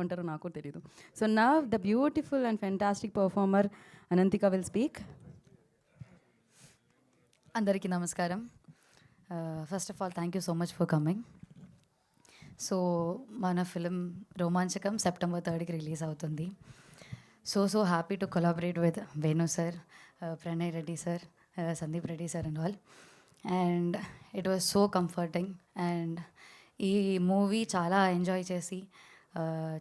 ఏమంటారో నాకు తెలియదు. సో నా the beautiful and fantastic performer Ananthika will speak. అందరికీ నమస్కారం. First of all thank you so much for coming. So మన ఫిలిం రోమాంచకం September 3కి రిలీజ్ అవుతుంది. So happy to collaborate with Venu sir, Pranay Reddy sir, Sandeep Reddy sir and all. And it was so comforting. And ఈ movie చాలా enjoy చేసి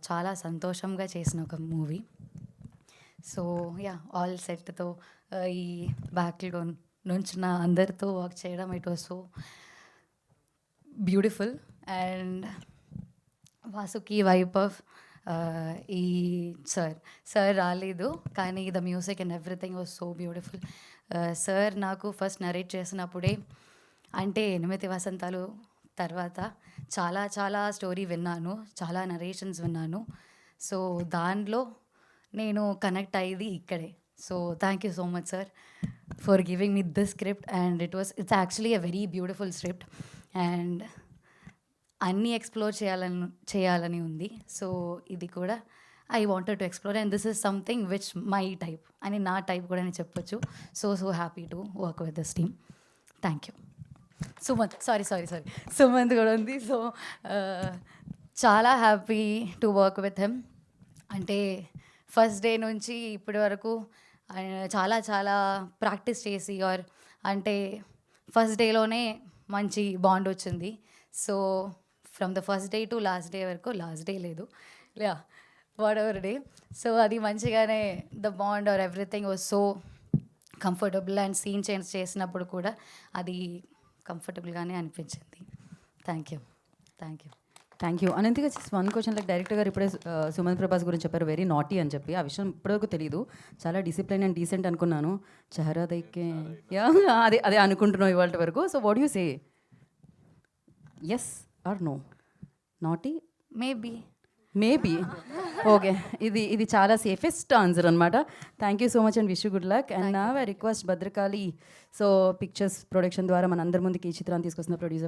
చాలా సంతోషంగా చేసిన ఒక మూవీ. సో యా, ఆల్ సెట్తో ఈ బ్యాక్లో నుంచిన అందరితో వర్క్ చేయడం it was so beautiful. And Vasuki wife of ఈ సార్ రాలేదు, కానీ the music and everything was so beautiful. Sir నాకు ఫస్ట్ నరేట్ చేసినప్పుడే, అంటే 8 వసంతాలు తర్వాత చాలా స్టోరీ విన్నాను, చాలా నరేషన్స్ విన్నాను. సో దానిలో నేను కనెక్ట్ అయ్యేది ఇక్కడే. So thank you so much sir for giving me this script. And it's actually a very beautiful script. And అన్నీ ఎక్స్ప్లోర్ చేయాలని ఉంది. సో ఇది కూడా I wanted to explore, and this is something which my type అని, నా type కూడా నేను చెప్పొచ్చు. So happy to work with this team. Thank you. Sorry Sumanth కూడా ఉంది. సో చాలా happy to work with him. అంటే ఫస్ట్ డే నుంచి ఇప్పటి వరకు చాలా ప్రాక్టీస్ చేసి, అంటే ఫస్ట్ డేలోనే మంచి బాండ్ వచ్చింది. So from the first day to last day వరకు, లాస్ట్ డే లేదు, వాట్ ఎవర్ డే, సో అది మంచిగానే the bond everything was so comfortable. And scene change చేసినప్పుడు కూడా అది కంఫర్టబుల్గానే అనిపించింది. Thank you. అనంతిగా just one question, like director గారు ఇప్పుడే సుమంత్ ప్రభాస్ గురించి చెప్పారు వెరీ నాటీ అని చెప్పి. ఆ విషయం ఇప్పటివరకు తెలియదు. చాలా డిసిప్లైన్ అండ్ డీసెంట్ అనుకున్నాను. చెహరా దైకే అదే అనుకుంటున్నాం ఇవాళ వరకు. So what you say, yes or no? నాటీ మేబీ ఓకే, ఇది చాలా సేఫెస్ట్ ఆన్సర్ అనమాట. Thank you so much and wish you good luck. And నా request Bhadrakali so pictures production ద్వారా మన అందరి ముందుకి ఈ చిత్రాన్ని తీసుకొస్తున్న ప్రొడ్యూసర్